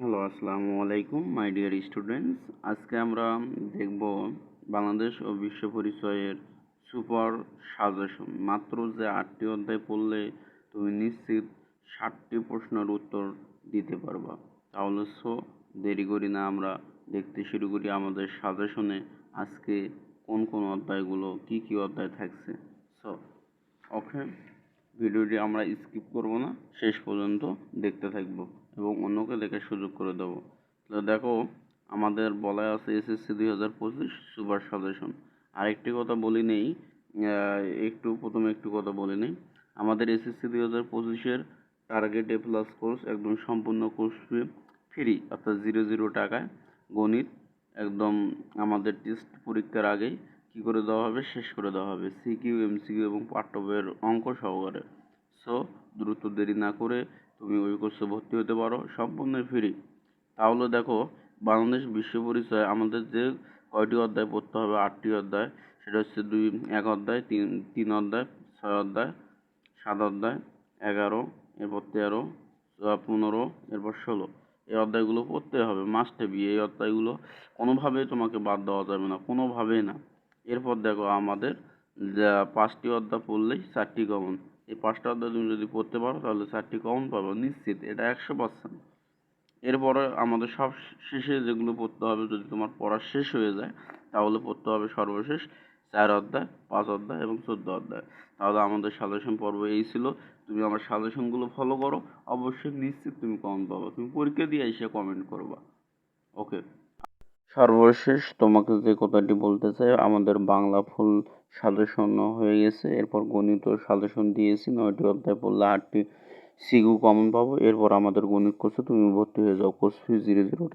Hello, আসসালামু আলাইকুম my dear students. আজকে আমরা দেখব বাংলাদেশ ও বিশ্ব পরিচয়ের সুপার সাজেশন। মাত্র যে 8টি অধ্যায় পড়লে তুমি নিশ্চিত 60টি প্রশ্নের উত্তর দিতে পারবা। তাহলে দেরি করি না, আমরা দেখতে শুরু করি আমাদের সাজেশনে আজকে কোন কোন অধ্যায়গুলো কি অধ্যায় থাকছে। ওকে, ভিডিওটি আমরা স্কিপ করব না, শেষ পর্যন্ত দেখতে থাকব এবং অন্যকে দেখার সুযোগ করে দেব। তো দেখো, আমাদের বলা আছে এসএসসি 2025 সুপার সাজেশন। আরেকটি কথা বলি নেই, প্রথমে একটু কথা বলে নেই। আমাদের এসএসসি 2025-এর টার্গেট এ প্লাস কোর্স একদম সম্পূর্ণ কোর্স ফ্রি, অর্থাৎ 0 টাকায় গণিত একদম আমাদের টেস্ট পরীক্ষার আগেই কী করে দেওয়া হবে, শেষ করে দেওয়া হবে, সিকিউ এমসিকিউ এবং পাঠ্য বইয়ের অঙ্ক সহকারে। দ্রুত দেরি না করে তুমি ওই কোর্সে ভর্তি হতে পারো, সম্পূর্ণ ফ্রি। তাহলে দেখো, বাংলাদেশ বিশ্ব পরিচয় আমাদের যে কয়টি অধ্যায় পড়তে হবে, 8টি অধ্যায়। সেটা হচ্ছে 1 অধ্যায়, 3 অধ্যায়, 6 অধ্যায়, 7 অধ্যায়, 11, এরপর 13, 15, এরপর 16। এই অধ্যায়গুলো পড়তে হবে, মাস্ট বি। এই অধ্যায়গুলো কোনোভাবেই তোমাকে বাদ দেওয়া যাবে না, কোনোভাবেই না। এরপর দেখো, আমাদের 5টি অধ্যায় পড়লেই 4টি কমন। এই 5টা অধ্যায় তুমি যদি পড়তে পারো তাহলে 4টি কমন পাবো নিশ্চিত, এটা 100%। এরপরে আমাদের সব শেষে যেগুলো পড়তে হবে, যদি তোমার পড়া শেষ হয়ে যায় তাহলে পড়তে হবে সর্বশেষ 4 অধ্যায়, 5 অধ্যায় এবং 14 অধ্যায়। তাহলে আমাদের সাজেশন পর্ব এই ছিল। তুমি আমার সাজেশনগুলো ফলো করো, অবশ্যই নিশ্চিত তুমি কমন পাবো। তুমি পরীক্ষা দিয়ে এসে কমেন্ট করবা। ওকে, সর্বশেষ তোমাকে যে কথাটি বলতে চাই, আমাদের বাংলা ফুল সাজেশন হয়ে গেছে। এরপর গণিত সাজেশন দিয়েছি, 9টি অধ্যায় পড়লে 8টি সিকিউ কমন পাবো। এরপর আমাদের গণিত কোর্সে তুমি ভর্তি হয়ে যাও, কোর্স ফি 0